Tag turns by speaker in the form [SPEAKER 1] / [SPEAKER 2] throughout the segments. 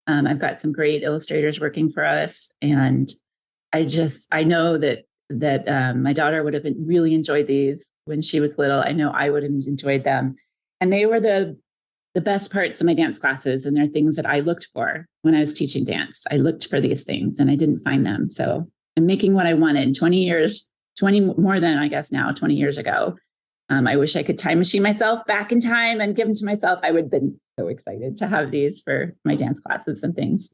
[SPEAKER 1] I've got some great illustrators working for us, and I know that my daughter would have really enjoyed these when she was little. I know I would have enjoyed them, and they were the best parts of my dance classes, and they're things that I looked for when I was teaching dance. I looked for these things and I didn't find them. So I'm making what I wanted. 20 years, 20 more than I guess now, 20 years ago. I wish I could time machine myself back in time and give them to myself. I would have been so excited to have these for my dance classes and things.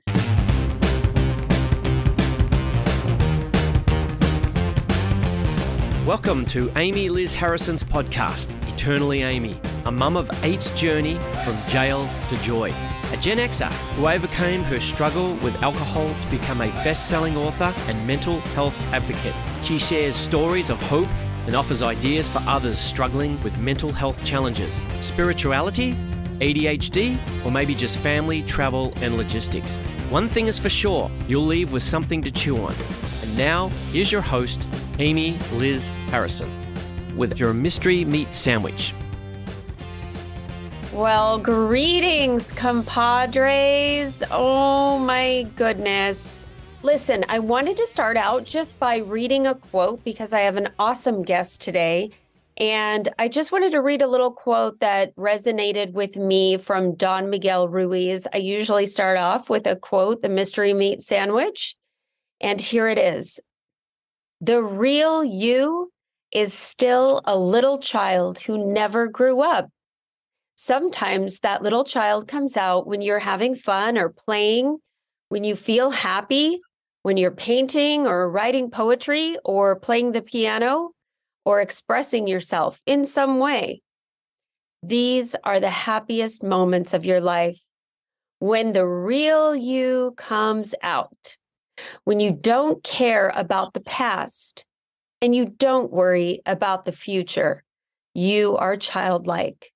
[SPEAKER 2] Welcome to Amy Liz Harrison's podcast, Eternally Amy, a mum of 8's journey from jail to joy. A Gen Xer who overcame her struggle with alcohol to become a best-selling author and mental health advocate. She shares stories of hope and offers ideas for others struggling with mental health challenges, spirituality, ADHD, or maybe just family, travel, and logistics. One thing is for sure, you'll leave with something to chew on. And now, here's your host, Amy Liz Harrison, with your mystery meat sandwich.
[SPEAKER 3] Well, greetings, compadres. Oh my goodness. Listen, I wanted to start out just by reading a quote because I have an awesome guest today. And I just wanted to read a little quote that resonated with me from Don Miguel Ruiz. I usually start off with a quote, the mystery meat sandwich. And here it is. The real you is still a little child who never grew up. Sometimes that little child comes out when you're having fun or playing, when you feel happy, when you're painting or writing poetry or playing the piano or expressing yourself in some way. These are the happiest moments of your life, when the real you comes out. When you don't care about the past and you don't worry about the future, you are childlike.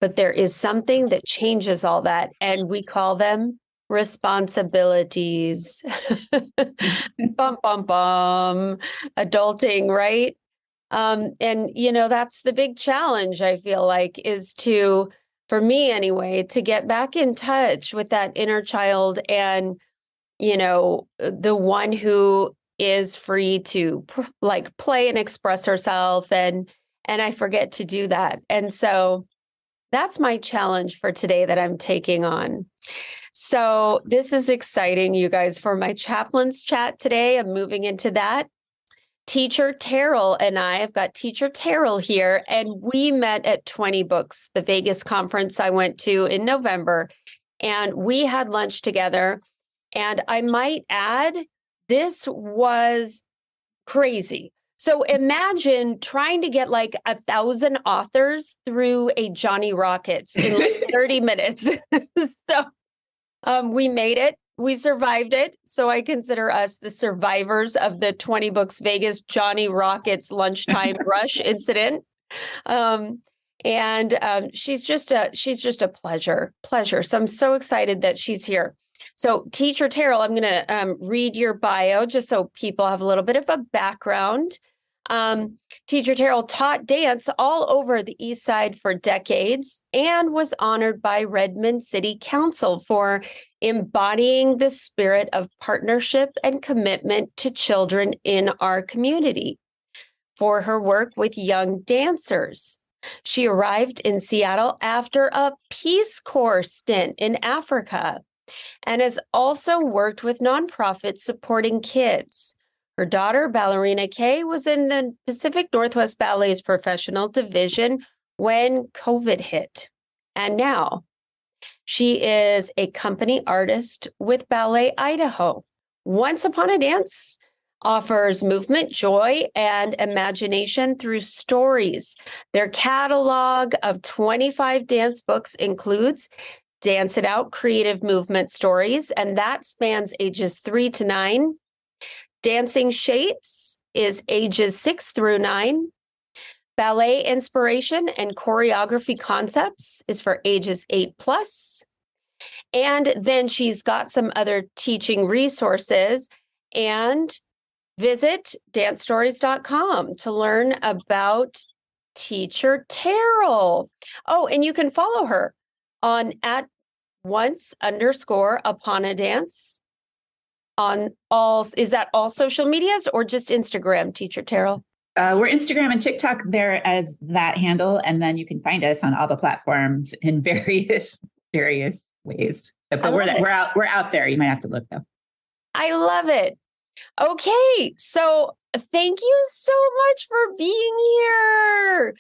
[SPEAKER 3] But there is something that changes all that, and we call them responsibilities. Bum, bum, bum. Adulting, right? And, that's the big challenge, I feel like, is for me anyway, to get back in touch with that inner child and the one who is free to play and express herself. And I forget to do that. And so that's my challenge for today that I'm taking on. So this is exciting, you guys, for my chaplain's chat today. I'm moving into that. Teacher Terrel and I've got Teacher Terrel here, and we met at 20 Books, the Vegas conference I went to in November, and we had lunch together. And I might add, this was crazy. So imagine trying to get 1,000 authors through a Johnny Rockets in 30 minutes. So we made it. We survived it. So I consider us the survivors of the 20 Books Vegas Johnny Rockets lunchtime rush incident. She's just a pleasure. So I'm so excited that she's here. So Teacher Terrel, I'm going to read your bio just so people have a little bit of a background. Teacher Terrel taught dance all over the East Side for decades and was honored by Redmond City Council for embodying the spirit of partnership and commitment to children in our community. For her work with young dancers. She arrived in Seattle after a Peace Corps stint in Africa and has also worked with nonprofits supporting kids. Her daughter, Ballerina Kay, was in the Pacific Northwest Ballet's professional division when COVID hit. And now she is a company artist with Ballet Idaho. Once Upon a Dance offers movement, joy, and imagination through stories. Their catalog of 25 dance books includes Dance It Out, Creative Movement Stories, and that spans ages 3 to 9. Dancing Shapes is ages 6 through 9. Ballet Inspiration and Choreography Concepts is for ages 8 plus. And then she's got some other teaching resources, and visit dancestories.com to learn about Teacher Terrel. Oh, and you can follow her on once_upon a dance on all, is that all social medias or just Instagram, Teacher Terrell?
[SPEAKER 1] We're Instagram and TikTok there as that handle. And then you can find us on all the platforms in various ways. But we're out there. You might have to look though.
[SPEAKER 3] I love it. Okay. So thank you so much for being here.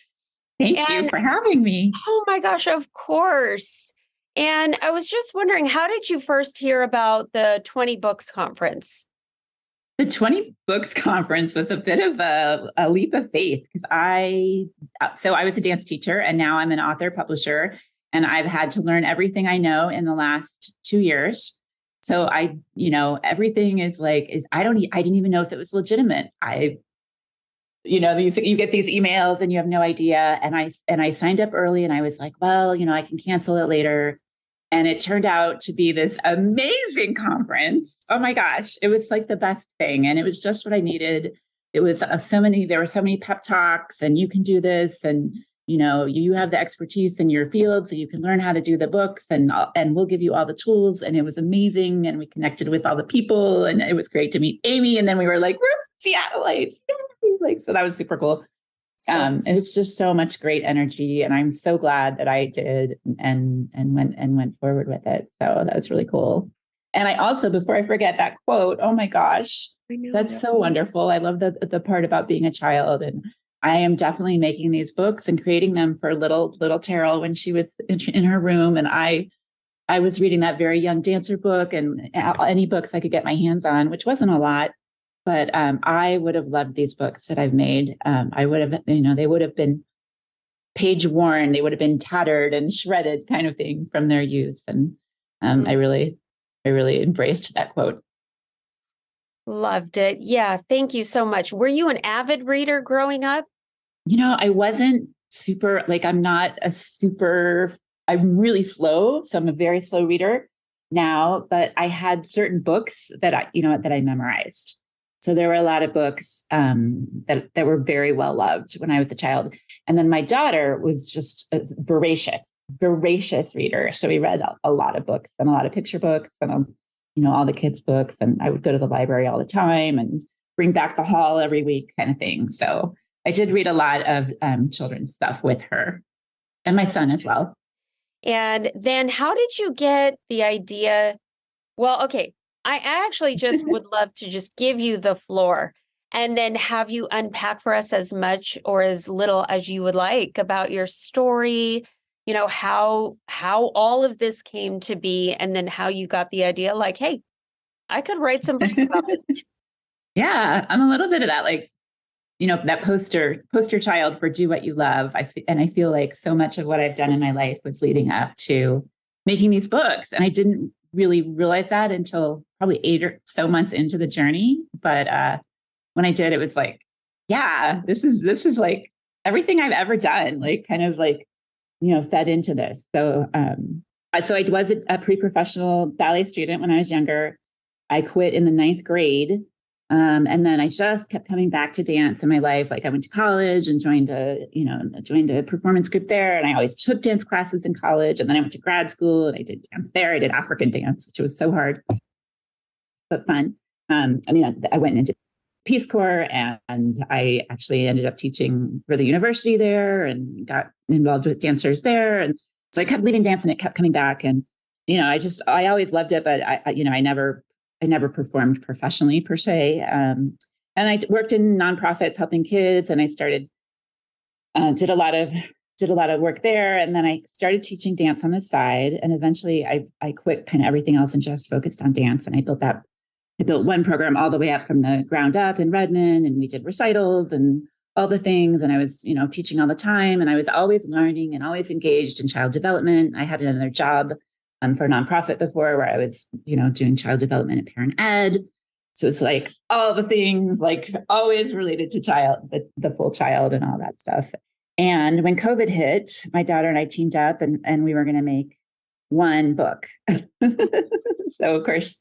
[SPEAKER 1] Thank you for having me.
[SPEAKER 3] Oh my gosh, of course. And I was just wondering, how did you first hear about the 20 Books Conference?
[SPEAKER 1] The 20 Books Conference was a bit of a leap of faith because I was a dance teacher and now I'm an author publisher, and I've had to learn everything I know in the last 2 years. So everything is I didn't even know if it was legitimate. You get these emails and you have no idea. And I signed up early and I was like, well, I can cancel it later. And it turned out to be this amazing conference. Oh my gosh, it was like the best thing. And it was just what I needed. It was there were so many pep talks, and you can do this. And, you have the expertise in your field, so you can learn how to do the books, and we'll give you all the tools. And it was amazing. And we connected with all the people, and it was great to meet Amy. And then we were like, we're Seattleites. So that was super cool. It was just so much great energy, and I'm so glad that I did and went forward with it. So that was really cool. And I also, before I forget, that quote, oh my gosh, that's so wonderful. I love the part about being a child, and I am definitely making these books and creating them for little Terrell when she was in her room, and I was reading that very young dancer book and any books I could get my hands on, which wasn't a lot. But I would have loved these books that I've made. I would have, they would have been page worn. They would have been tattered and shredded kind of thing from their use. And I really embraced that quote.
[SPEAKER 3] Loved it. Yeah. Thank you so much. Were you an avid reader growing up?
[SPEAKER 1] I wasn't super, I'm really slow. So I'm a very slow reader now, but I had certain books that I memorized. So there were a lot of books that were very well loved when I was a child. And then my daughter was just a voracious reader. So we read a lot of books and a lot of picture books and, all the kids' books. And I would go to the library all the time and bring back the haul every week kind of thing. So I did read a lot of children's stuff with her and my son as well.
[SPEAKER 3] And then how did you get the idea? Well, okay. I actually just would love to just give you the floor and then have you unpack for us as much or as little as you would like about your story, how all of this came to be, and then how you got the idea like, hey, I could write some books about this.
[SPEAKER 1] Yeah, I'm a little bit of that, that poster child for do what you love. I feel like so much of what I've done in my life was leading up to making these books. And I didn't really realize that until probably 8 or so months into the journey. But when I did, it was like, yeah, this is like everything I've ever done, fed into this. So I was a pre-professional ballet student when I was younger. I quit in the 9th grade. And then I just kept coming back to dance in my life. Like I went to college and joined a performance group there. And I always took dance classes in college. And then I went to grad school and I did dance there. I did African dance, which was so hard, but fun. I went into Peace Corps, and I actually ended up teaching for the university there and got involved with dancers there. And so I kept leaving dance and it kept coming back. And, I always loved it, but I never performed professionally per se. And I worked in nonprofits helping kids, and I started, did a lot of work there. And then I started teaching dance on the side. And eventually I quit kind of everything else and just focused on dance. And I built one program all the way up from the ground up in Redmond, and we did recitals and all the things. And I was, teaching all the time, and I was always learning and always engaged in child development. I had another job for a nonprofit before where I was, doing child development and parent ed. So it's like all the things, like always related to the full child and all that stuff. And when COVID hit, my daughter and I teamed up and we were going to make one book. So of course,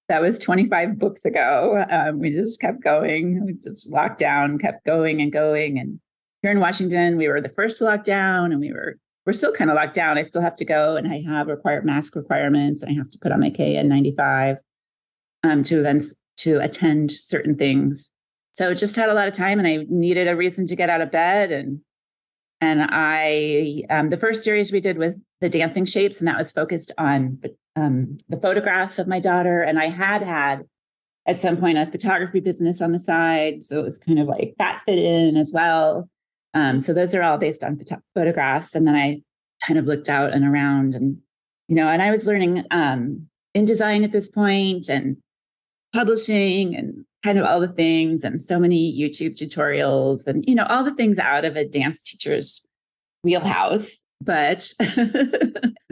[SPEAKER 1] that was 25 books ago. We just kept going. We just locked down, kept going and going. And here in Washington, we were the first to lock down, and we were we're still kind of locked down. I still have to go, and I have mask requirements, and I have to put on my KN95 to events, to attend certain things. So just had a lot of time, and I needed a reason to get out of bed. And I, the first series we did was the dancing shapes, and that was focused on the photographs of my daughter. And I had at some point a photography business on the side, so it was kind of like that fit in as well. So those are all based on photographs. And then I kind of looked out and around, and and I was learning InDesign at this point, and publishing, and kind of all the things, and so many YouTube tutorials, and all the things out of a dance teacher's wheelhouse. But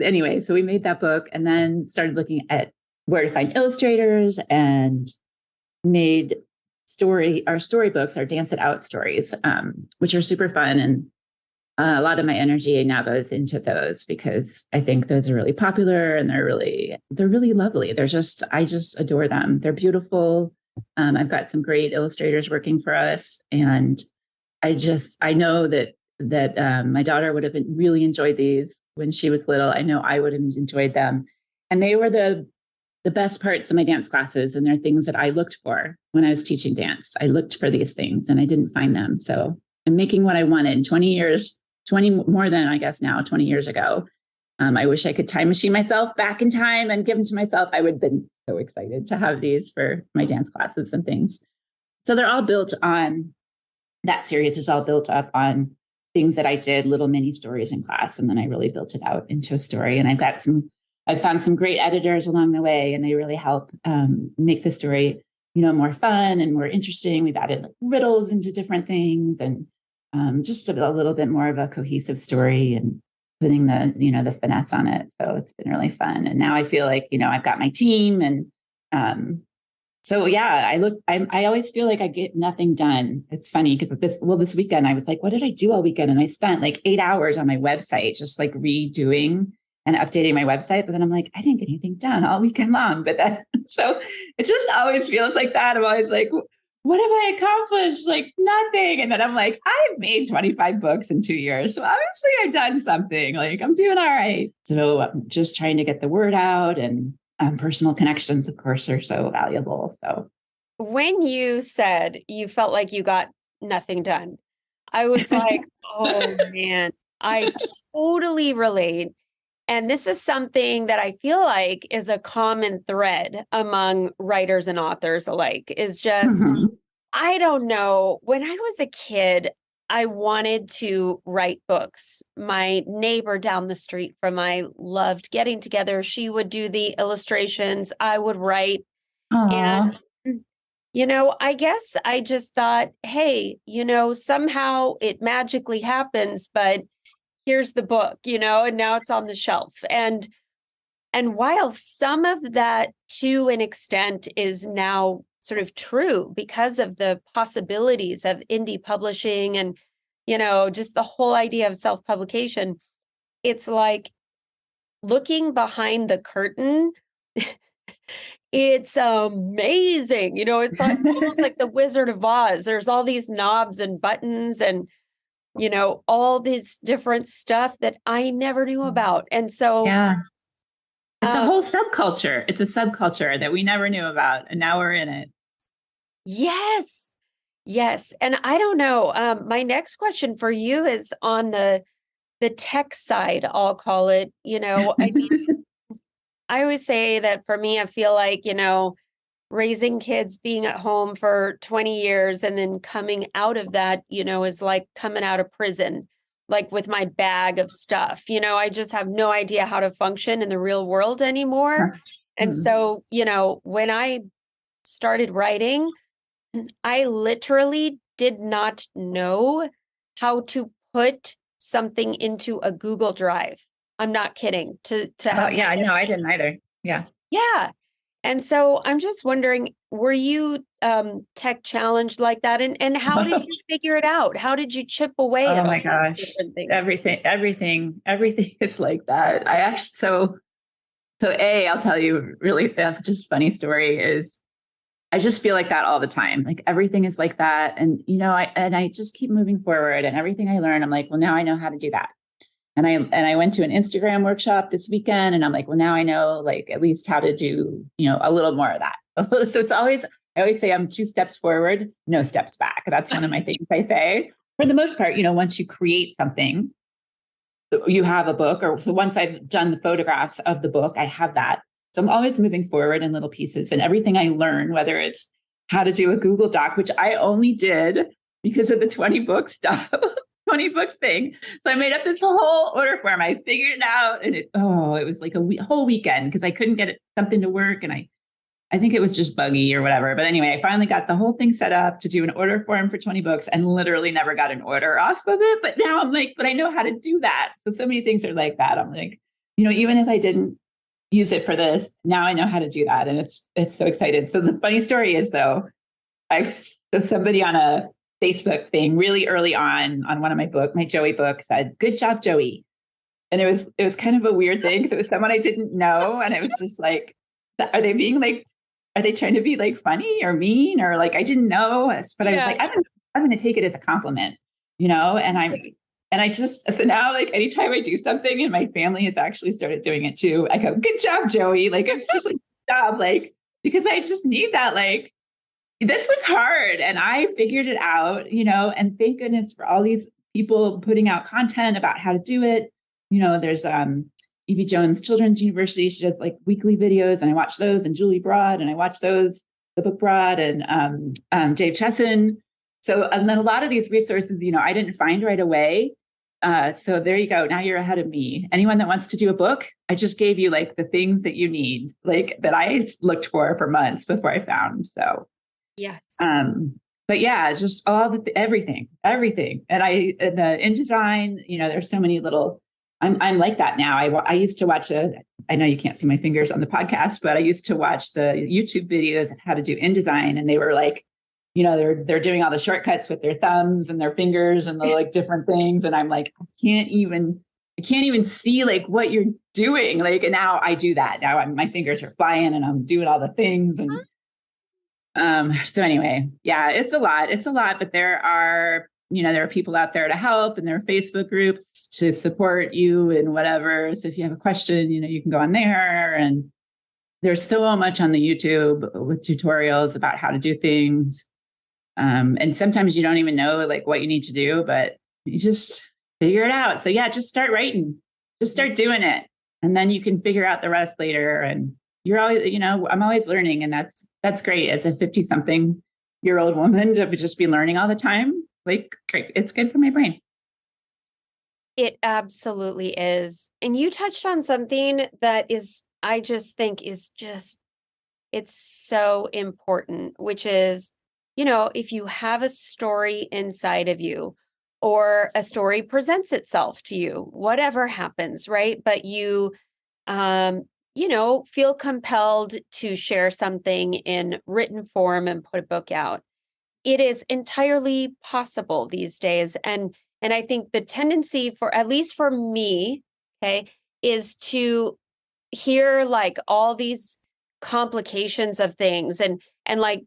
[SPEAKER 1] anyway, so we made that book, and then started looking at where to find illustrators, and made our storybooks, our Dance It Out stories, which are super fun. And a lot of my energy now goes into those, because I think those are really popular, and they're really lovely. I just adore them. They're beautiful. I've got some great illustrators working for us, and I know that my daughter would have really enjoyed these when she was little. I know I would have enjoyed them, and they were the best parts of my dance classes, and they're things that I looked for when I was teaching dance. I looked for these things, and I didn't find them. So I'm making what I wanted. 20 years, 20 more than I guess now, 20 years ago. I wish I could time machine myself back in time and give them to myself. I would have been so excited to have these for my dance classes and things. So they're all built on, that series is all built up on things that I did, little mini stories in class. And then I really built it out into a story. And I've found some great editors along the way, and they really help make the story, more fun and more interesting. We've added like riddles into different things, and just a little bit more of a cohesive story, and putting the finesse on it. So it's been really fun. And now I feel like, I've got my team, and so yeah, I always feel like I get nothing done. It's funny because this weekend I was like, what did I do all weekend? And I spent like 8 hours on my website, just like redoing and updating my website. But then I'm like, I didn't get anything done all weekend long. So it just always feels like that. I'm always like, what have I accomplished? Like nothing. And then I'm like, I've made 25 books in 2 years. So obviously I've done something. Like I'm doing all right. So I'm just trying to get the word out, and personal connections, of course, are so valuable. So
[SPEAKER 3] when you said you felt like you got nothing done, I was like, oh man, I totally relate. And this is something that I feel like is a common thread among writers and authors alike, is just, I don't know, when I was a kid, I wanted to write books. My neighbor down the street from I loved getting together. She would do the illustrations, I would write.
[SPEAKER 1] Aww.
[SPEAKER 3] And I guess I just thought, hey, somehow it magically happens, but here's the book, and now it's on the shelf. And while some of that to an extent is now sort of true because of the possibilities of indie publishing and, just the whole idea of self-publication, it's like looking behind the curtain. It's amazing. It's like almost like the Wizard of Oz. There's all these knobs and buttons and all this different stuff that I never knew about. And so
[SPEAKER 1] yeah, it's a whole subculture. It's a subculture that we never knew about, and now we're in it.
[SPEAKER 3] Yes. Yes. And I don't know. My next question for you is on the tech side, I'll call it. I mean, I always say that for me, I feel like, raising kids, being at home for 20 years and then coming out of that, is like coming out of prison, like with my bag of stuff. I just have no idea how to function in the real world anymore. And so, when I started writing, I literally did not know how to put something into a Google Drive. I'm not kidding.
[SPEAKER 1] Yeah, no, I didn't either. Yeah.
[SPEAKER 3] Yeah. And so I'm just wondering, were you tech challenged like that? And how did you figure it out? How did you chip away at
[SPEAKER 1] Oh
[SPEAKER 3] all
[SPEAKER 1] my
[SPEAKER 3] these
[SPEAKER 1] gosh.
[SPEAKER 3] different things?
[SPEAKER 1] Everything is like that. I actually, I'll tell you really just funny story is I just feel like that all the time. Like everything is like that. And, I just keep moving forward, and everything I learn, I'm like, well, now I know how to do that. I went to an Instagram workshop this weekend, and I'm like, well, now I know like at least how to do, a little more of that. So I always say I'm 2 steps forward, no steps back. That's one of my things I say. For the most part, once you create something, you have a book, or so once I've done the photographs of the book, I have that. So I'm always moving forward in little pieces, and everything I learn, whether it's how to do a Google Doc, which I only did because of the 20 book stuff, 20 books thing. So I made up this whole order form. I figured it out, and it was like a whole weekend because I couldn't get something to work, and I think it was just buggy or whatever. But anyway, I finally got the whole thing set up to do an order form for 20 books and literally never got an order off of it. But now I'm like, but I know how to do that. So many things are like that. I'm like, even if I didn't use it for this, now I know how to do that. And it's so excited. So the funny story is though, somebody on a Facebook thing really early on one of my Joey books said, "Good job, Joey." And it was kind of a weird thing because it was someone I didn't know. And it was just like, are they trying to be like funny or mean or like, I didn't know, but I was like, I'm going to take it as a compliment, so now like anytime I do something and my family has actually started doing it too, I go, "Good job, Joey." Like, it's just like, good job, like, because I just need that, like, this was hard and I figured it out, and thank goodness for all these people putting out content about how to do it. There's Evie Jones Children's University. She does like weekly videos, and I watch those, and Julie Broad, and I watch those, the book Broad, and Dave Chesson. So, and then a lot of these resources, I didn't find right away. So there you go. Now you're ahead of me. Anyone that wants to do a book, I just gave you like the things that you need, like that I looked for months before I found. So,
[SPEAKER 3] yes.
[SPEAKER 1] But yeah, it's just everything. And in InDesign, there's so many little, I'm like that now. I used to watch I know you can't see my fingers on the podcast, but I used to watch the YouTube videos of how to do InDesign, and they were like, they're doing all the shortcuts with their thumbs and their fingers and the like different things. And I'm like, I can't even see like what you're doing. Like, and now I do that. Now my fingers are flying and I'm doing all the things. And so anyway, yeah, it's a lot, but there are people out there to help, and there are Facebook groups to support you and whatever. So if you have a question, you can go on there, and there's so much on the YouTube with tutorials about how to do things. And sometimes you don't even know like what you need to do, but you just figure it out. So yeah, just start writing, just start doing it. And then you can figure out the rest later. And you're always, I'm always learning, and that's great as a 50-something-year-old woman to just be learning all the time. Like, great. It's good for my brain.
[SPEAKER 3] It absolutely is. And you touched on something that I just think it's so important, which is, if you have a story inside of you, or a story presents itself to you, whatever happens, right? But you, feel compelled to share something in written form and put a book out. It is entirely possible these days. And I think the tendency at least for me, okay, is to hear like all these complications of things, and like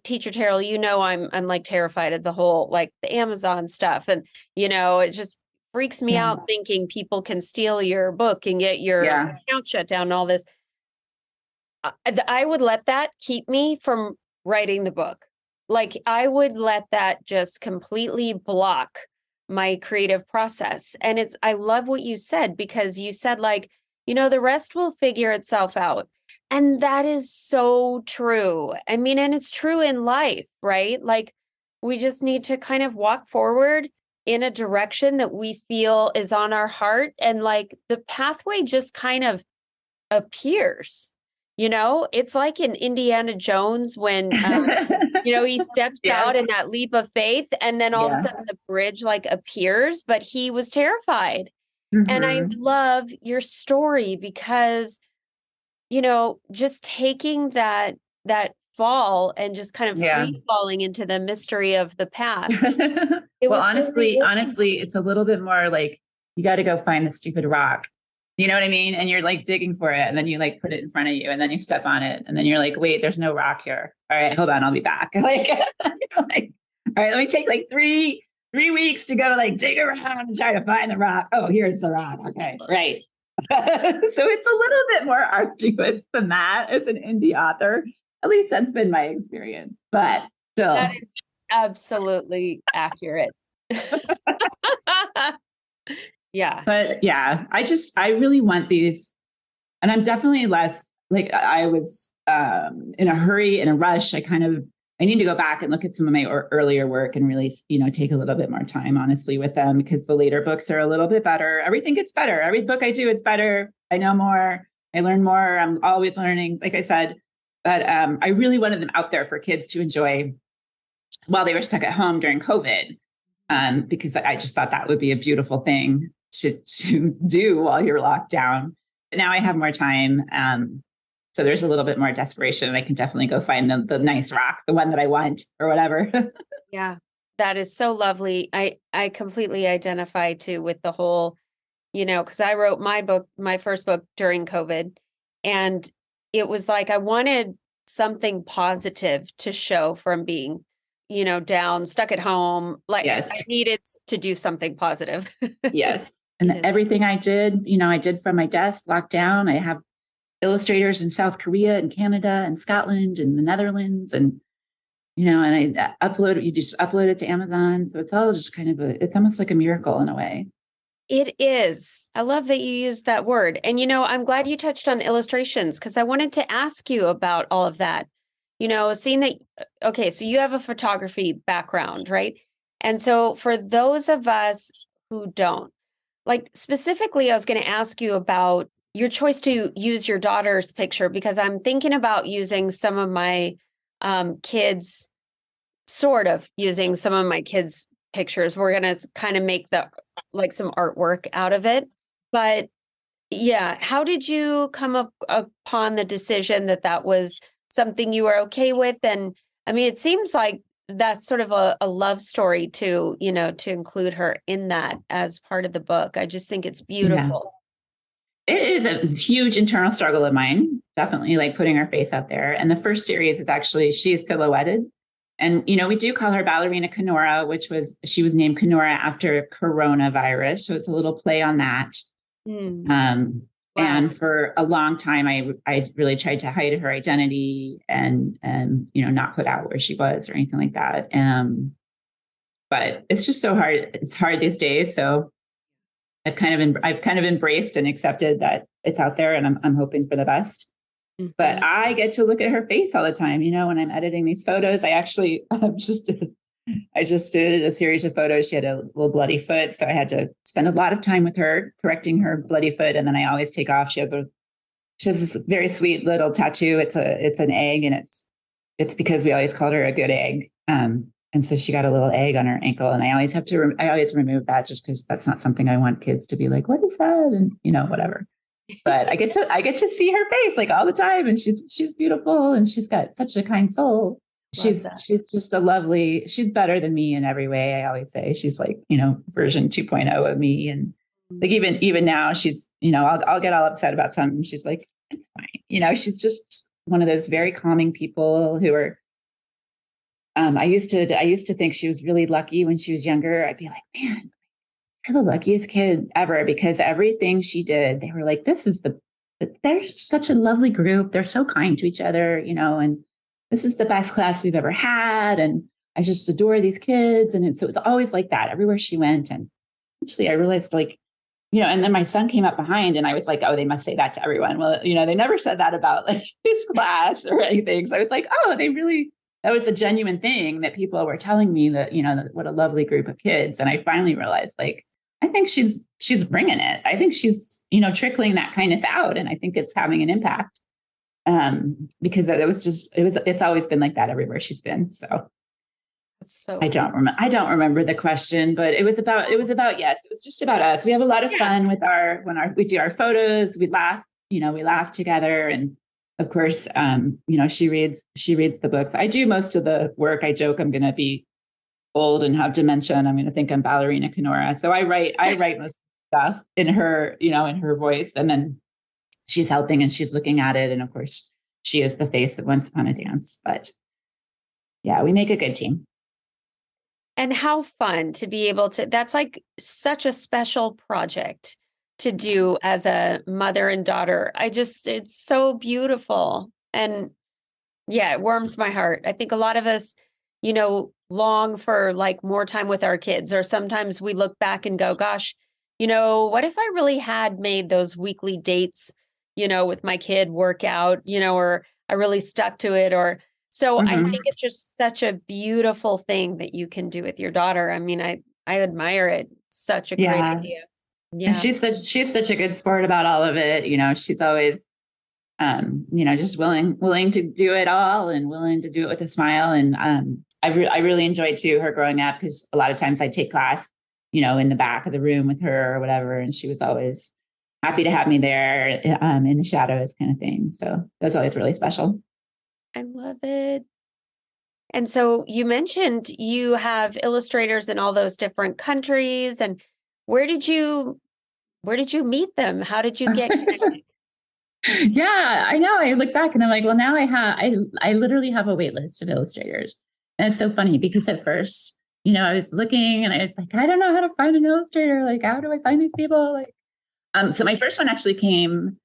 [SPEAKER 3] Teacher Terrell, I'm like terrified of the whole, like the Amazon stuff. And, it just freaks me out thinking people can steal your book and get your account shut down and all this. I would let that keep me from writing the book. Like, I would let that just completely block my creative process. And I love what you said, because you said like, the rest will figure itself out. And that is so true. I mean, and it's true in life, right? Like, we just need to kind of walk forward in a direction that we feel is on our heart. And like the pathway just kind of appears. It's like in Indiana Jones when, he steps out in that leap of faith, and then all of a sudden the bridge like appears, but he was terrified. Mm-hmm. And I love your story because, just taking that fall and just kind of free falling into the mystery of the path.
[SPEAKER 1] Well, honestly, it's a little bit more like you got to go find the stupid rock. You know what I mean? And you're like digging for it, and then you like put it in front of you, and then you step on it, and then you're like, wait, there's no rock here. All right, hold on, I'll be back. Like, all right, let me take like 3 3 weeks to go like dig around and try to find the rock. Oh, here's the rock. Okay, right. So it's a little bit more arduous than that as an indie author. At least that's been my experience, but still.
[SPEAKER 3] That is absolutely accurate. Yeah.
[SPEAKER 1] But yeah, I really want these, and I'm definitely less like I was in a hurry, in a rush. I need to go back and look at some of my earlier work and really, take a little bit more time, honestly, with them, because the later books are a little bit better. Everything gets better. Every book I do, it's better. I know more. I learn more. I'm always learning, like I said. But I really wanted them out there for kids to enjoy while they were stuck at home during COVID, because I just thought that would be a beautiful thing to do while you're locked down. But now I have more time. So there's a little bit more desperation, and I can definitely go find the nice rock, the one that I want or whatever.
[SPEAKER 3] Yeah, that is so lovely. I completely identify too with the whole, because I wrote my first book during COVID, and it was like I wanted something positive to show from being, down, stuck at home. Like
[SPEAKER 1] Yes.
[SPEAKER 3] I needed to do something positive.
[SPEAKER 1] Yes. And everything I did, I did from my desk, locked down. I have illustrators in South Korea and Canada and Scotland and the Netherlands, and and you just upload it to Amazon. So it's all just it's almost like a miracle in a way.
[SPEAKER 3] It is. I love that you used that word. And, I'm glad you touched on illustrations, because I wanted to ask you about all of that. Seeing that, okay, so you have a photography background, right? And so for those of us who don't, like specifically, I was going to ask you about your choice to use your daughter's picture, because I'm thinking about using some of my kids, sort of using some of my kids' pictures. We're going to kind of make some artwork out of it. But yeah, how did you come up upon the decision that was something you were okay with? And I mean, it seems like that's sort of a love story to include her in that as part of the book. I just think it's beautiful.
[SPEAKER 1] Yeah. It is a huge internal struggle of mine, definitely, like putting her face out there. And the first series is actually, she is silhouetted. And, we do call her Ballerina Kenora, she was named Kenora after coronavirus. So it's a little play on that. Wow. And for a long time, I really tried to hide her identity and not put out where she was or anything like that. But it's just so hard. It's hard these days. So I've kind of embraced and accepted that it's out there, and I'm hoping for the best. Mm-hmm. But I get to look at her face all the time. When I'm editing these photos, I just did a series of photos. She had a little bloody foot, so I had to spend a lot of time with her correcting her bloody foot. And then I always take off. She has this very sweet little tattoo. It's an egg, and it's because we always called her a good egg. And so she got a little egg on her ankle, and I always remove that, just because that's not something I want kids to be like, what is that? And whatever. But I get to see her face like all the time, and she's beautiful, and she's got such a kind soul. She's just she's better than me in every way. I always say she's like, version 2.0 of me. And like, even now she's, I'll get all upset about something. She's like, it's fine. She's just one of those very calming people who are, I used to think she was really lucky when she was younger. I'd be like, man, you're the luckiest kid ever, because everything she did, they were like, they're such a lovely group. They're so kind to each other, and this is the best class we've ever had. And I just adore these kids. And so it was always like that everywhere she went. And actually I realized, like, and then my son came up behind, and I was like, oh, they must say that to everyone. Well, they never said that about like his class or anything. So I was like, oh, that was a genuine thing that people were telling me, that, what a lovely group of kids. And I finally realized, like, I think she's bringing it. I think she's, trickling that kindness out. And I think it's having an impact. Because it's always been like that everywhere she's been. So I don't remember the question, but it was about, yes, it was just about us. We have a lot of fun with we do our photos, we laugh together. And of course, she reads the books. I do most of the work. I joke I'm going to be old and have dementia, and I'm going to think I'm Ballerina Kenora. So I write most stuff in her, in her voice, and then she's helping and she's looking at it. And of course, she is the face of Once Upon a Dance. But yeah, we make a good team.
[SPEAKER 3] And how fun to be able to, that's like such a special project to do as a mother and daughter. It's so beautiful. And yeah, it warms my heart. I think a lot of us, long for like more time with our kids, or sometimes we look back and go, gosh, what if I really had made those weekly dates, with my kid work out, or I really stuck to it, or so I
[SPEAKER 1] Mhm.
[SPEAKER 3] think it's just such a beautiful thing that you can do with your daughter. I mean, I admire it. Such a great
[SPEAKER 1] Yeah.
[SPEAKER 3] idea.
[SPEAKER 1] And
[SPEAKER 3] Yeah.
[SPEAKER 1] she's such a good sport about all of it. She's always, just willing to do it all and willing to do it with a smile. And I really enjoyed too her growing up, because a lot of times I take class, in the back of the room with her or whatever, and she was always happy to have me there, in the shadows, kind of thing. So that was always really special.
[SPEAKER 3] I love it. And so you mentioned you have illustrators in all those different countries. And where did you where did you meet them? How did you get connected?
[SPEAKER 1] Yeah, I know. I look back and I'm like, well, now I literally have a wait list of illustrators. And it's so funny because at first, I was looking and I was like, I don't know how to find an illustrator. Like, how do I find these people? Like, so my first one actually came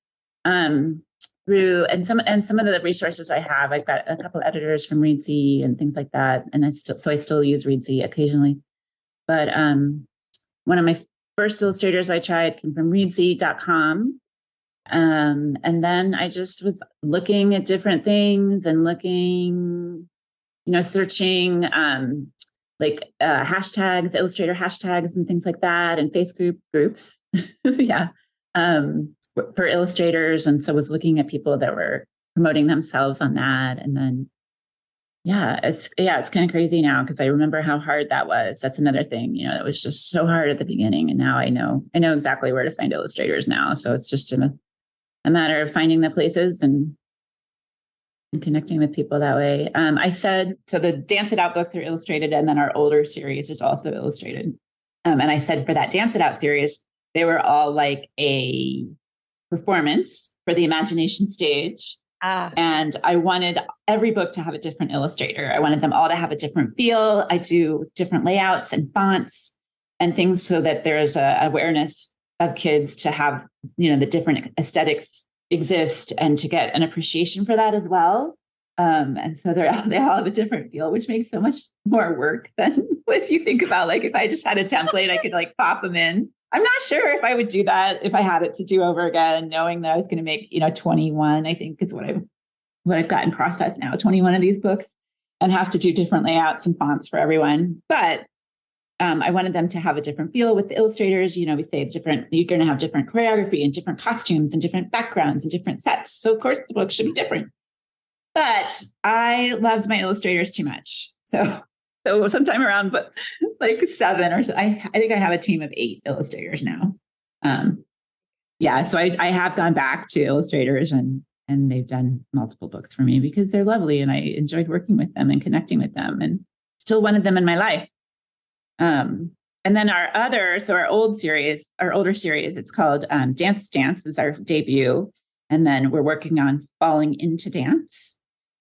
[SPEAKER 1] um through, and some of the resources I have, I've got a couple editors from Reedsy and things like that. And I still use Reedsy occasionally. But one of my first illustrators I tried came from reedsy.com. And then I just was looking at different things and looking, searching hashtags, illustrator hashtags and things like that, and groups. Yeah. For illustrators. And so I was looking at people that were promoting themselves on that. And then it's kind of crazy now, because I remember how hard that was. That's another thing, it was just so hard at the beginning. And now I know exactly where to find illustrators now. So it's just a matter of finding the places and connecting with people that way. I said, so the Dance It Out books are illustrated, and then our older series is also illustrated. And I said for that Dance It Out series, they were all like a performance for the imagination stage. And I wanted every book to have a different illustrator. I wanted them all to have a different feel. I do different layouts and fonts and things, so that there's a awareness of kids to have, the different aesthetics exist, and to get an appreciation for that as well. And so they all have a different feel, which makes so much more work than if you think about, like, if I just had a template, I could like pop them in. I'm not sure if I would do that if I had it to do over again, knowing that I was going to make, 21, I think is what I've got in process now, 21 of these books, and have to do different layouts and fonts for everyone. But I wanted them to have a different feel with the illustrators. We say it's different. You're going to have different choreography and different costumes and different backgrounds and different sets. So of course the book should be different. But I loved my illustrators too much. So sometime around, but like 7 or so, I think I have a team of 8 illustrators now. So I have gone back to illustrators, and they've done multiple books for me because they're lovely, and I enjoyed working with them and connecting with them, and still wanted them in my life. And then our older series, it's called Dance Dance is our debut. And then we're working on Falling into Dance.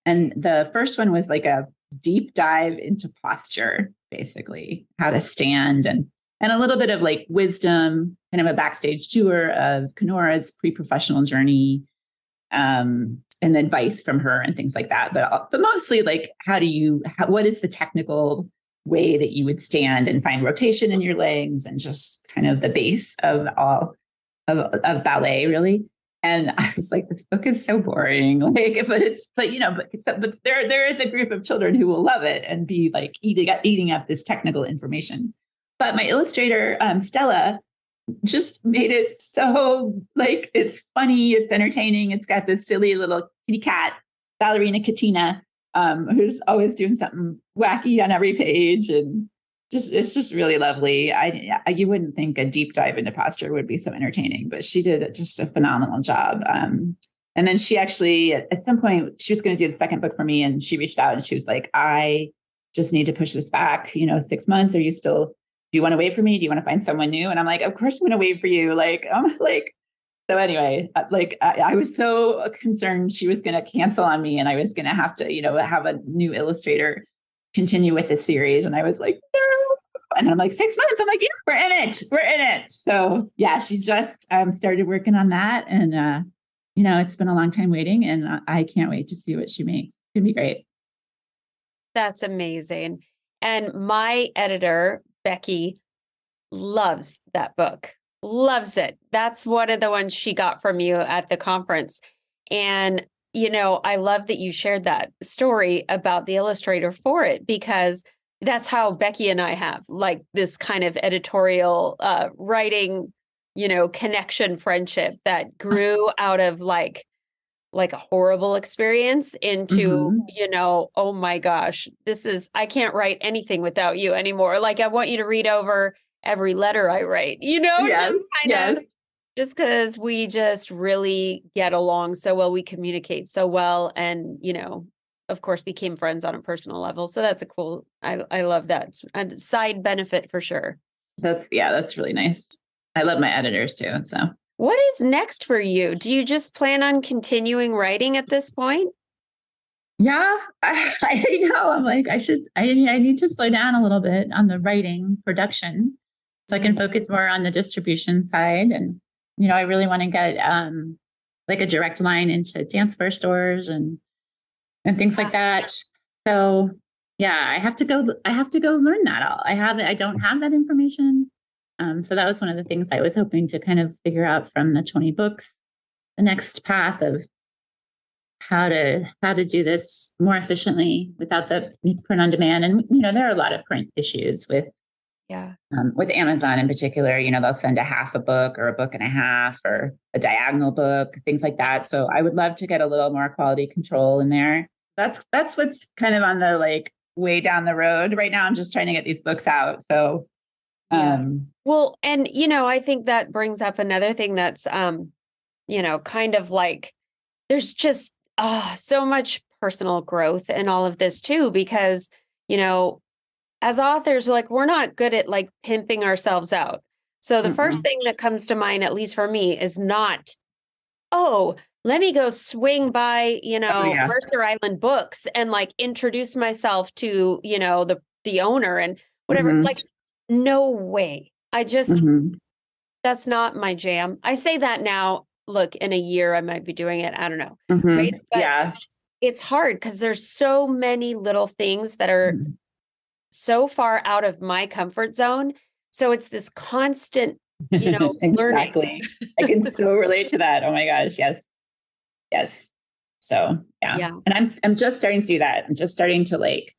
[SPEAKER 1] And the first one was like a deep dive into posture, basically how to stand, and a little bit of like wisdom, kind of a backstage tour of Kenora's pre-professional journey, and advice from her and things like that. But mostly like, what is the technical way that you would stand and find rotation in your legs, and just kind of the base of all of ballet, really. And I was like, this book is so boring. Like, but there is a group of children who will love it and be like eating up this technical information. But my illustrator, Stella, just made it so like, it's funny, it's entertaining. It's got this silly little kitty cat, ballerina Katina, who's always doing something wacky on every page, and it's just really lovely. You wouldn't think a deep dive into posture would be so entertaining, but she did just a phenomenal job. And then she actually, at some point, she was going to do the second book for me, and she reached out and she was like, I just need to push this back, 6 months. Do you want to wait for me? Do you want to find someone new? And I'm like, of course I'm going to wait for you. So anyway, I was so concerned she was going to cancel on me, and I was going to have to, have a new illustrator continue with the series. And I was like, no, And I'm like, 6 months. I'm like, yeah, we're in it. We're in it. So yeah, she just started working on that. And, it's been a long time waiting, and I can't wait to see what she makes. It's going to be great.
[SPEAKER 3] That's amazing. And my editor, Becky, loves that book, loves it. That's one of the ones she got from you at the conference. And, I love that you shared that story about the illustrator for it, because that's how Becky and I have like this kind of editorial writing, connection friendship that grew out of like a horrible experience into, oh my gosh, I can't write anything without you anymore. Like, I want you to read over every letter I write,
[SPEAKER 1] Yes,
[SPEAKER 3] just kind
[SPEAKER 1] yes.
[SPEAKER 3] of, just because we just really get along so well, we communicate so well, and, of course, became friends on a personal level. So that's I love that. It's a side benefit for sure.
[SPEAKER 1] That's really nice. I love my editors too. So
[SPEAKER 3] what is next for you? Do you just plan on continuing writing at this point?
[SPEAKER 1] yeah, I know. I'm like, I need to slow down a little bit on the writing production so I can focus more on the distribution side. And, I really want to get like a direct line into dance bar stores and things like that. So yeah, I have to go learn that all. I don't have that information. So that was one of the things I was hoping to kind of figure out from the 20 books, the next path of how to do this more efficiently without the print on demand. And, there are a lot of print issues with Amazon in particular. They'll send a half a book or a book and a half or a diagonal book, things like that. So I would love to get a little more quality control in there. That's what's kind of on the like way down the road right now. I'm just trying to get these books out. So,
[SPEAKER 3] well, and, I think that brings up another thing that's, kind of like, there's just so much personal growth in all of this too, because, as authors, we're not good at like pimping ourselves out. So the first thing that comes to mind, at least for me, is not, oh, let me go swing by, Mercer Island Books and like introduce myself to, the owner and whatever. Like, no way. That's not my jam. I say that now. Look, in a year, I might be doing it. I don't know. Right? But it's hard because there's so many little things that are so far out of my comfort zone. So it's this constant, learning.
[SPEAKER 1] Exactly. I can so relate to that. Oh my gosh. Yes. So yeah. And I'm just starting to do that. I'm just starting to like,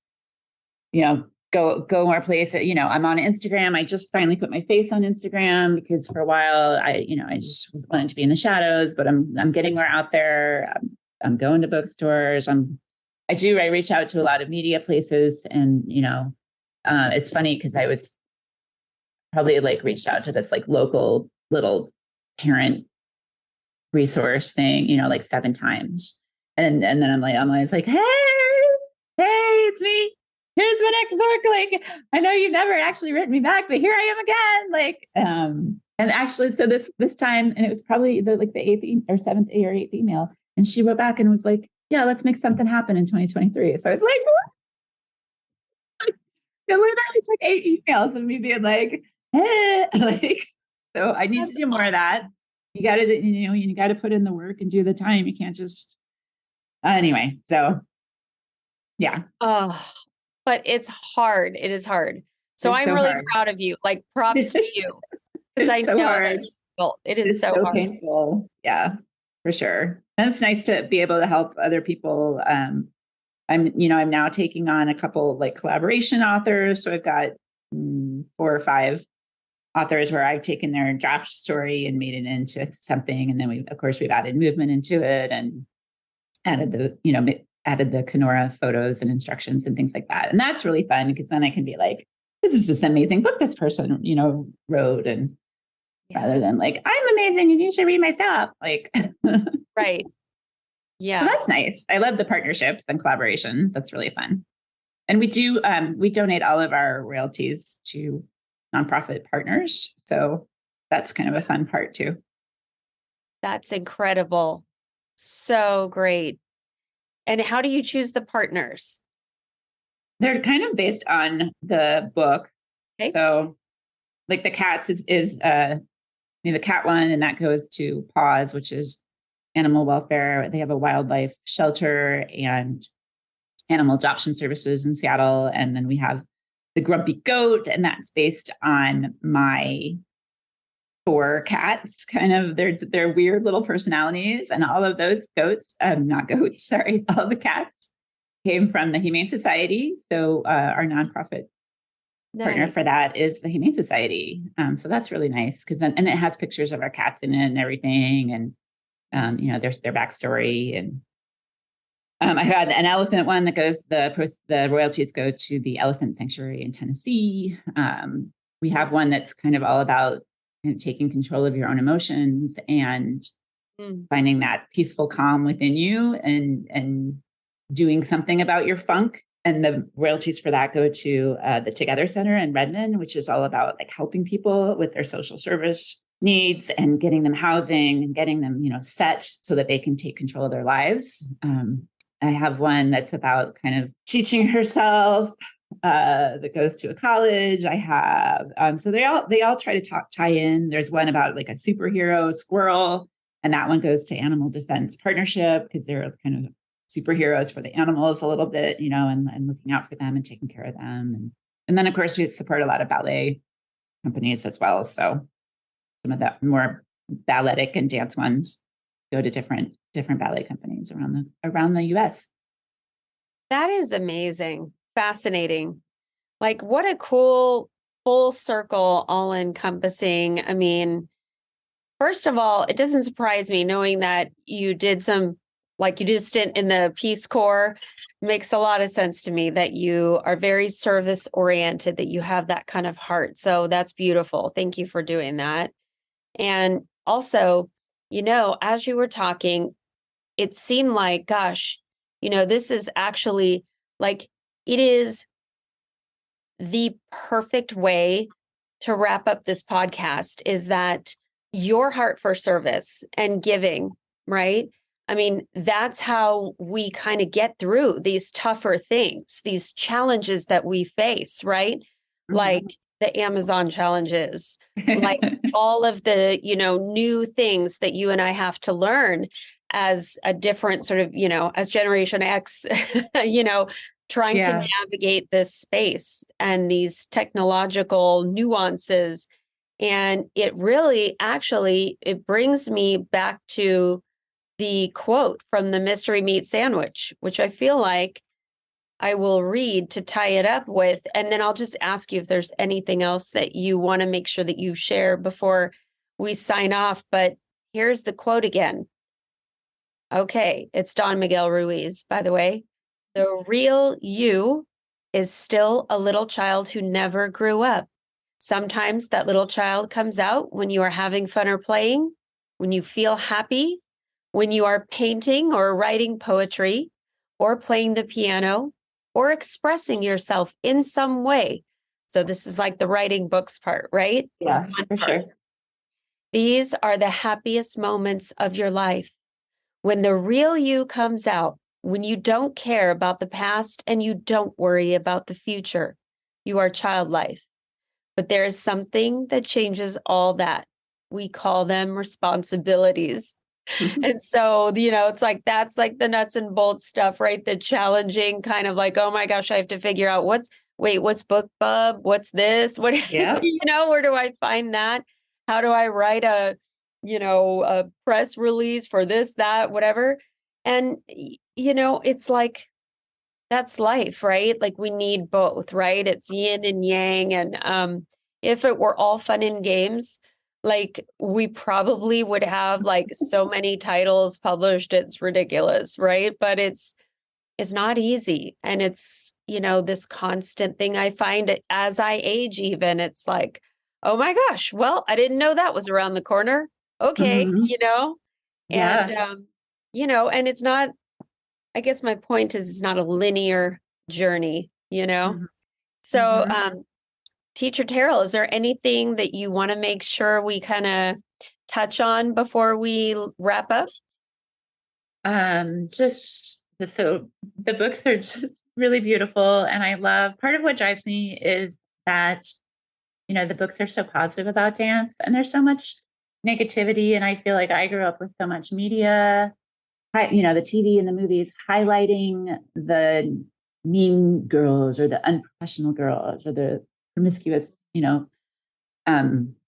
[SPEAKER 1] go more places. I'm on Instagram. I just finally put my face on Instagram because for a while I just wanted to be in the shadows, but I'm getting more out there. I'm going to bookstores. I reach out to a lot of media places, and, it's funny because I was probably like reached out to this like local little parent resource thing, like 7 times. And then I'm always like, hey, it's me. Here's my next book. Like, I know you've never actually written me back, but here I am again. Like, and actually, so this time, and it was probably the 8th or 7th or 8th email. And she wrote back and was like, yeah, let's make something happen in 2023. So I was like, what? It literally took 8 emails of me being like, hey, like, so I need to do more of that. You got to, you got to put in the work and do the time. You can't just, anyway. So yeah.
[SPEAKER 3] Oh, but it's hard. It is hard. So I'm really proud of you. Like, props to you. Because I know that's difficult. It is so hard.
[SPEAKER 1] Painful. Yeah, for sure. And it's nice to be able to help other people. I'm now taking on a couple like collaboration authors. So I've got 4 or 5 authors where I've taken their draft story and made it into something. And then we've added movement into it and added the Kenora photos and instructions and things like that. And that's really fun because then I can be like, this is this amazing book this person, wrote. And rather than like, I'm amazing and you should read my stuff. Like,
[SPEAKER 3] right. Yeah.
[SPEAKER 1] So that's nice. I love the partnerships and collaborations. That's really fun. And we do, we donate all of our royalties to nonprofit partners. So that's kind of a fun part too.
[SPEAKER 3] That's incredible. So great. And how do you choose the partners?
[SPEAKER 1] They're kind of based on the book.
[SPEAKER 3] Okay.
[SPEAKER 1] So like the cats is the cat one, and that goes to Paws, which is animal welfare. They have a wildlife shelter and animal adoption services in Seattle. And then we have the Grumpy Goat, and that's based on my 4 cats, kind of their weird little personalities. And all of those goats, not goats, sorry, all the cats came from the Humane Society. So our nonprofit partner for that is the Humane Society. So that's really nice because then, and it has pictures of our cats in it and everything, and their backstory. And I had an elephant one that goes, the royalties go to the elephant sanctuary in Tennessee. We have one that's kind of all about taking control of your own emotions and finding that peaceful calm within you and doing something about your funk. And the royalties for that go to the Together Center in Redmond, which is all about like helping people with their social service needs and getting them housing and getting them, set so that they can take control of their lives. I have one that's about kind of teaching herself that goes to a college. I have so they all try to tie in. There's one about like a superhero squirrel, and that one goes to Animal Defense Partnership because they're kind of superheroes for the animals a little bit, and looking out for them and taking care of them. And then of course we support a lot of ballet companies as well. So some of the more balletic and dance ones go to different ballet companies around the US.
[SPEAKER 3] That is amazing. Fascinating. Like what a cool full circle, all encompassing. I mean, first of all, it doesn't surprise me knowing that you did a stint in the Peace Corps. Makes a lot of sense to me that you are very service oriented, that you have that kind of heart. So that's beautiful. Thank you for doing that. And also, as you were talking, it seemed like, gosh, this is actually like, it is the perfect way to wrap up this podcast is that your heart for service and giving, right? I mean, that's how we kind of get through these tougher things, these challenges that we face, right? Mm-hmm. Like the Amazon challenges, like all of the, new things that you and I have to learn as a different sort of, as Generation X, trying to navigate this space and these technological nuances. And it really, actually, it brings me back to the quote from the Mystery Meat Sandwich, which I feel like I will read to tie it up with. And then I'll just ask you if there's anything else that you want to make sure that you share before we sign off. But here's the quote again. Okay, it's Don Miguel Ruiz, by the way. The real you is still a little child who never grew up. Sometimes that little child comes out when you are having fun or playing, when you feel happy, when you are painting or writing poetry, or playing the piano, or expressing yourself in some way. So this is like the writing books part, right?
[SPEAKER 1] Yeah, for sure.
[SPEAKER 3] These are the happiest moments of your life. When the real you comes out, when you don't care about the past and you don't worry about the future, you are childlike. But there is something that changes all that. We call them responsibilities. And so, it's like, that's like the nuts and bolts stuff, right? The challenging kind of like, oh my gosh, I have to figure out what's BookBub? What's this? What, where do I find that? How do I write a press release for this, that, whatever. And, it's like, that's life, right? Like we need both, right? It's yin and yang. And if it were all fun and games, like we probably would have like so many titles published. It's ridiculous, right? But it's not easy. And it's, this constant thing I find as I age, even it's like, oh my gosh, well, I didn't know that was around the corner. Okay.
[SPEAKER 1] Mm-hmm.
[SPEAKER 3] And, and it's not, I guess my point is it's not a linear journey,
[SPEAKER 1] Mm-hmm.
[SPEAKER 3] So, Teacher Terrel, is there anything that you want to make sure we kind of touch on before we wrap up?
[SPEAKER 1] Just so the books are just really beautiful. And I love, part of what drives me is that the books are so positive about dance, and there's so much negativity. And I feel like I grew up with so much media, the TV and the movies highlighting the mean girls or the unprofessional girls or the promiscuous,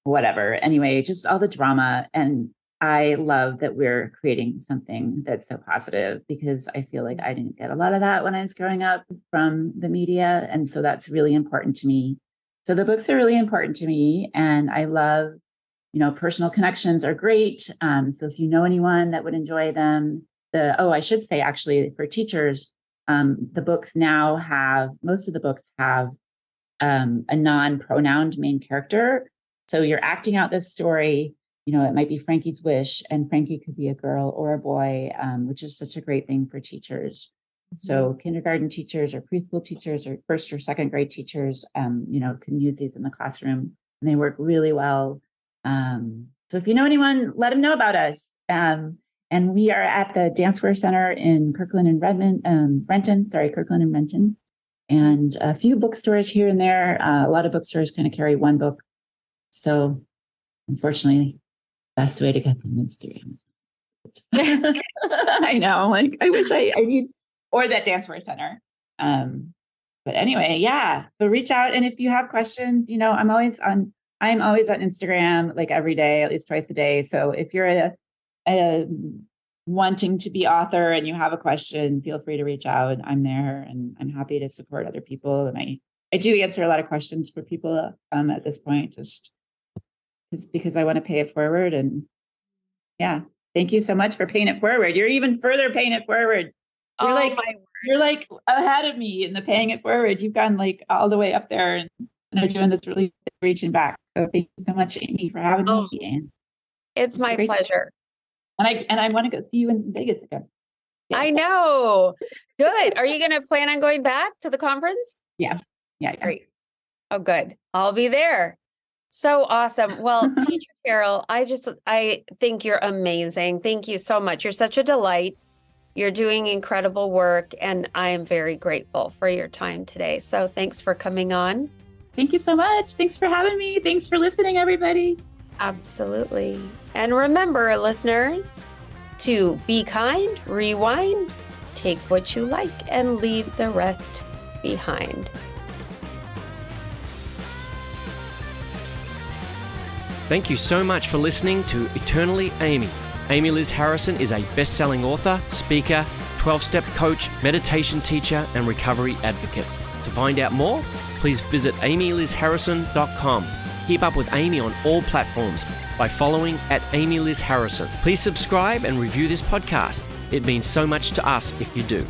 [SPEAKER 1] whatever. Anyway, just all the drama. And I love that we're creating something that's so positive, because I feel like I didn't get a lot of that when I was growing up from the media. And so that's really important to me. So the books are really important to me. And I love, personal connections are great. So if you know anyone that would enjoy them, I should say, actually, for teachers, the books now most of the books have a non-pronounced main character. So you're acting out this story. It might be Frankie's wish, and Frankie could be a girl or a boy, which is such a great thing for teachers. So kindergarten teachers or preschool teachers or first or second grade teachers, can use these in the classroom, and they work really well. So if you know anyone, let them know about us. And we are at the Danceware Center in Kirkland and Kirkland and Renton, and a few bookstores here and there. A lot of bookstores kind of carry one book. So unfortunately, best way to get them is through Amazon. I know, I wish I need, or that Danceware Center. But anyway, yeah. So reach out, and if you have questions, I'm always on Instagram, like every day, at least twice a day. So if you're a wanting to be author and you have a question, feel free to reach out. I'm there, and I'm happy to support other people. And I do answer a lot of questions for people at this point, just because I want to pay it forward. And yeah, thank you so much for paying it forward. You're even further paying it forward. You're like ahead of me in the paying it forward. You've gone like all the way up there, and are doing this really reaching back. So thank you so much, Amy, for having me. And
[SPEAKER 3] it's my pleasure.
[SPEAKER 1] And I want to go see you in Vegas again.
[SPEAKER 3] Yeah. I know. Good. Are you going to plan on going back to the conference?
[SPEAKER 1] Yeah.
[SPEAKER 3] Great. Oh, good. I'll be there. So awesome. Well, Teacher Terrel, I think you're amazing. Thank you so much. You're such a delight. You're doing incredible work, and I am very grateful for your time today. So thanks for coming on.
[SPEAKER 1] Thank you so much. Thanks for having me. Thanks for listening, everybody.
[SPEAKER 3] Absolutely. And remember, listeners, to be kind, rewind, take what you like, and leave the rest behind.
[SPEAKER 2] Thank you so much for listening to Eternally Amy. Amy Liz Harrison is a best-selling author, speaker, 12-step coach, meditation teacher, and recovery advocate. To find out more, please visit amylizharrison.com. Keep up with Amy on all platforms by following @AmyLizHarrison. Please subscribe and review this podcast. It means so much to us if you do.